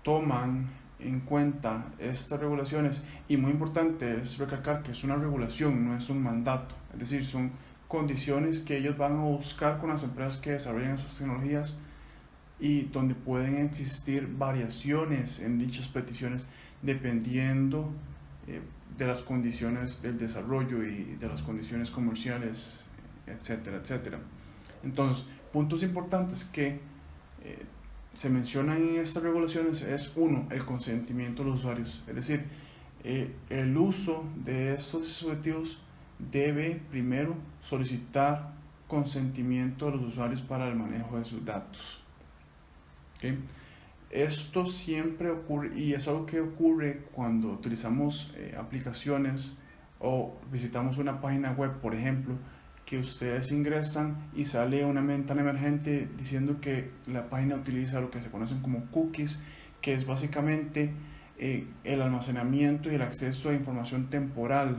toman en cuenta estas regulaciones, y muy importante es recalcar que es una regulación, no es un mandato, es decir, son condiciones que ellos van a buscar con las empresas que desarrollan esas tecnologías, y donde pueden existir variaciones en dichas peticiones dependiendo de las condiciones del desarrollo y de las condiciones comerciales, etcétera, etcétera. Entonces, puntos importantes que se mencionan en estas regulaciones es uno, el consentimiento de los usuarios, es decir, el uso de estos dispositivos debe primero solicitar consentimiento de los usuarios para el manejo de sus datos. ¿Okay? Esto siempre ocurre y es algo que ocurre cuando utilizamos aplicaciones o visitamos una página web, por ejemplo, que ustedes ingresan y sale una ventana emergente diciendo que la página utiliza lo que se conocen como cookies, que es básicamente el almacenamiento y el acceso a información temporal,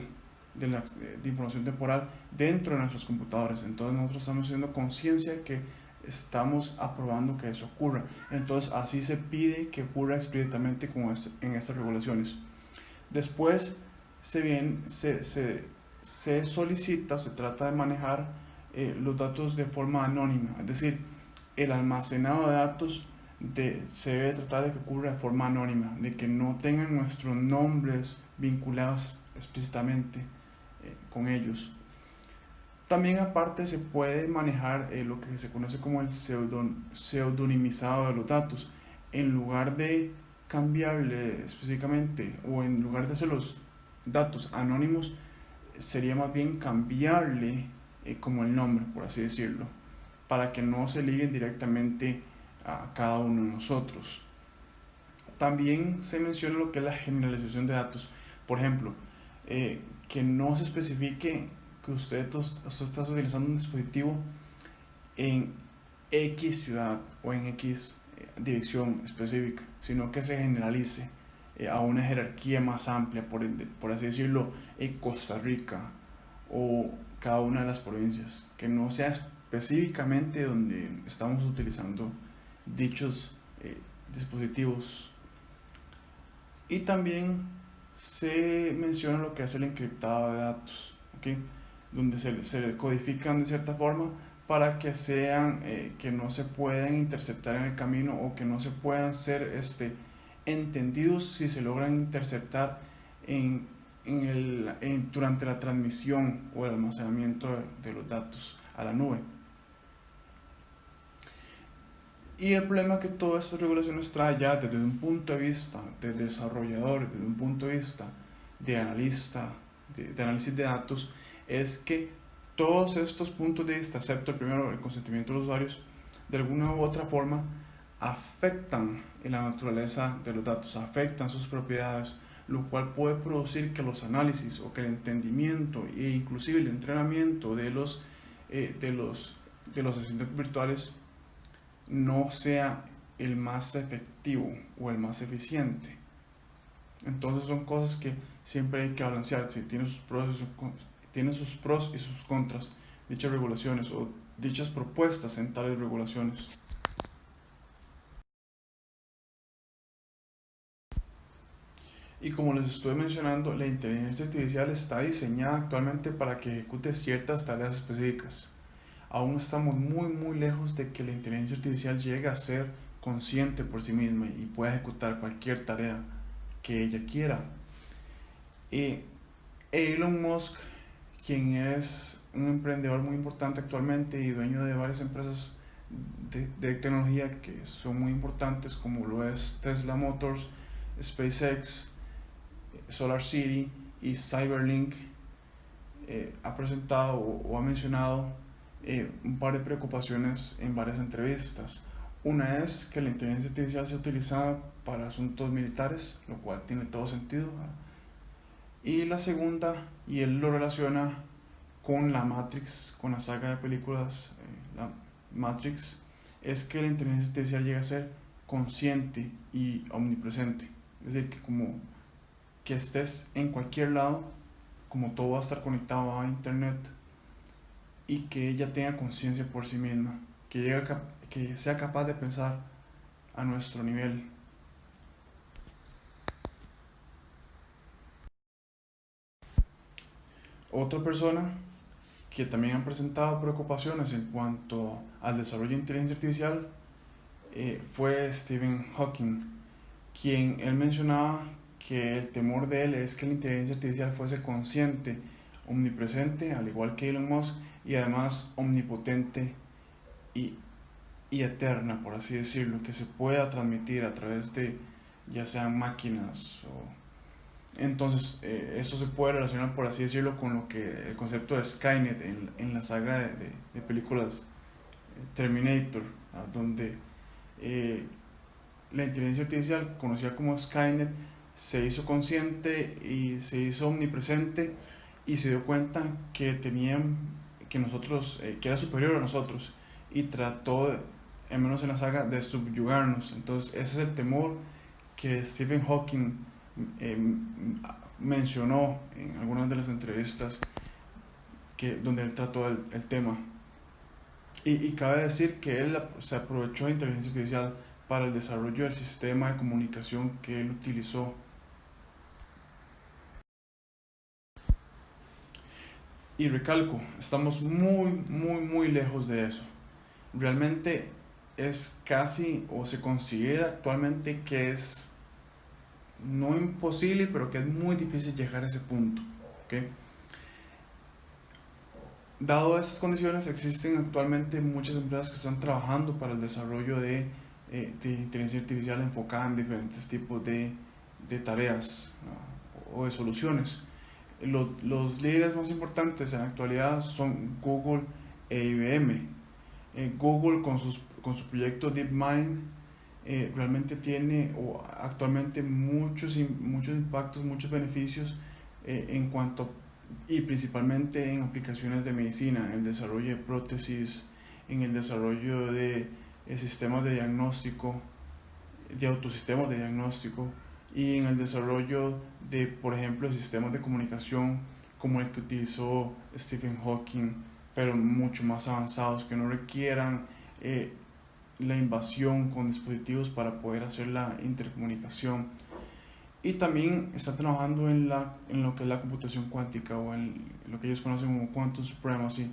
de información temporal dentro de nuestros computadores. Entonces nosotros estamos haciendo conciencia que estamos aprobando que eso ocurra. Entonces así se pide que ocurra explícitamente en estas regulaciones. Después se solicita, se trata de manejar los datos de forma anónima, es decir, el almacenado de datos se debe tratar de que ocurra de forma anónima, de que no tengan nuestros nombres vinculados explícitamente con ellos. También aparte se puede manejar lo que se conoce como el pseudonimizado de los datos. En lugar de cambiarle específicamente o en lugar de hacer los datos anónimos, sería más bien cambiarle como el nombre, por así decirlo, para que no se liguen directamente a cada uno de nosotros. También se menciona lo que es la generalización de datos. Por ejemplo, que no se especifique que usted está utilizando un dispositivo en X ciudad o en X dirección específica, sino que se generalice a una jerarquía más amplia, por así decirlo, en Costa Rica o cada una de las provincias, que no sea específicamente donde estamos utilizando dichos dispositivos. Y también se menciona lo que es el encriptado de datos, ¿okay? Donde se codifican de cierta forma para que sean que no se puedan interceptar en el camino o que no se puedan ser entendidos si se logran interceptar durante la transmisión o el almacenamiento de los datos a la nube. Y el problema que todas estas regulaciones trae ya desde un punto de vista de desarrollador, desde un punto de vista de analista, de análisis de datos, es que todos estos puntos de vista, excepto el primero, el consentimiento de los usuarios, de alguna u otra forma afectan en la naturaleza de los datos, afectan sus propiedades, lo cual puede producir que los análisis o que el entendimiento e inclusive el entrenamiento de los asistentes virtuales no sea el más efectivo o el más eficiente. Entonces son cosas que siempre hay que balancear, si tiene sus pros y sus contras dichas regulaciones o dichas propuestas en tales regulaciones. Y como les estoy mencionando, la inteligencia artificial está diseñada actualmente para que ejecute ciertas tareas específicas. Aún estamos muy lejos de que la inteligencia artificial llegue a ser consciente por sí misma y pueda ejecutar cualquier tarea que ella quiera. Elon Musk, quien es un emprendedor muy importante actualmente y dueño de varias empresas de tecnología que son muy importantes, como lo es Tesla Motors, SpaceX, SolarCity y Cyberlink, ha presentado o ha mencionado un par de preocupaciones en varias entrevistas. Una es que la inteligencia artificial se utiliza para asuntos militares, lo cual tiene todo sentido. Y la segunda, y él lo relaciona con la Matrix, con la saga de películas la Matrix, es que la inteligencia artificial llega a ser consciente y omnipresente. Es decir, que como que estés en cualquier lado, como todo va a estar conectado a internet, y que ella tenga conciencia por sí misma, que sea capaz de pensar a nuestro nivel. Otra persona que también ha presentado preocupaciones en cuanto al desarrollo de inteligencia artificial fue Stephen Hawking, quien él mencionaba que el temor de él es que la inteligencia artificial fuese consciente, omnipresente, al igual que Elon Musk, y además omnipotente y, y eterna, por así decirlo, que se pueda transmitir a través de ya sean máquinas o... Entonces, esto se puede relacionar, por así decirlo, con lo que el concepto de Skynet en la saga de películas Terminator, donde eh, la inteligencia artificial, conocida como Skynet, se hizo consciente y se hizo omnipresente y se dio cuenta que tenían que nosotros, que era superior a nosotros y trató, al menos en la saga, de subyugarnos. Entonces ese es el temor que Stephen Hawking eh, mencionó en algunas de las entrevistas donde él trató el tema. Y cabe decir que él se aprovechó de inteligencia artificial para el desarrollo del sistema de comunicación que él utilizó. Y recalco, estamos muy lejos de eso. Realmente es casi, o se considera actualmente que es no imposible, pero que es muy difícil llegar a ese punto. ¿Okay? Dado estas condiciones, existen actualmente muchas empresas que están trabajando para el desarrollo de inteligencia artificial enfocada en diferentes tipos de tareas, ¿no? O de soluciones. Los líderes más importantes en la actualidad son Google e IBM. Google con su proyecto DeepMind realmente tiene actualmente muchos impactos, muchos beneficios en cuanto y principalmente en aplicaciones de medicina, en el desarrollo de prótesis, en el desarrollo de sistemas de diagnóstico, de autosistemas de diagnóstico y en el desarrollo de, por ejemplo, sistemas de comunicación como el que utilizó Stephen Hawking, pero mucho más avanzados, que no requieran la invasión con dispositivos para poder hacer la intercomunicación. Y también está trabajando en lo que es la computación cuántica o en lo que ellos conocen como quantum supremacy,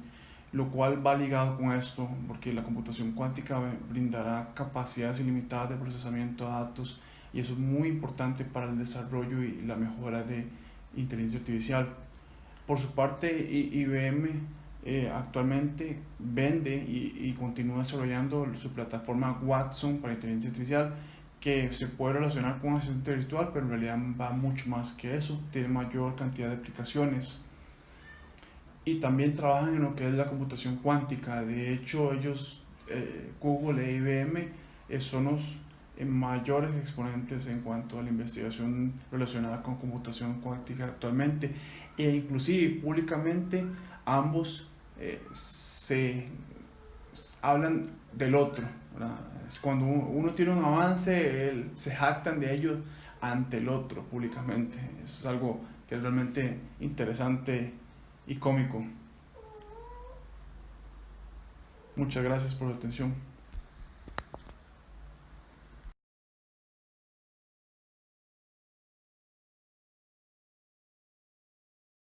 lo cual va ligado con esto porque la computación cuántica brindará capacidades ilimitadas de procesamiento de datos y eso es muy importante para el desarrollo y la mejora de inteligencia artificial. Por su parte, IBM actualmente vende y continúa desarrollando su plataforma Watson para inteligencia artificial, que se puede relacionar con un asistente virtual, pero en realidad va mucho más que eso, tiene mayor cantidad de aplicaciones. Y también trabajan en lo que es la computación cuántica. De hecho, ellos, Google e IBM, son los mayores exponentes en cuanto a la investigación relacionada con computación cuántica actualmente. E inclusive públicamente ambos se hablan del otro, ¿verdad? Es cuando uno tiene un avance, se jactan de ello ante el otro públicamente. Eso es algo que es realmente interesante y cómico. Muchas gracias por la atención.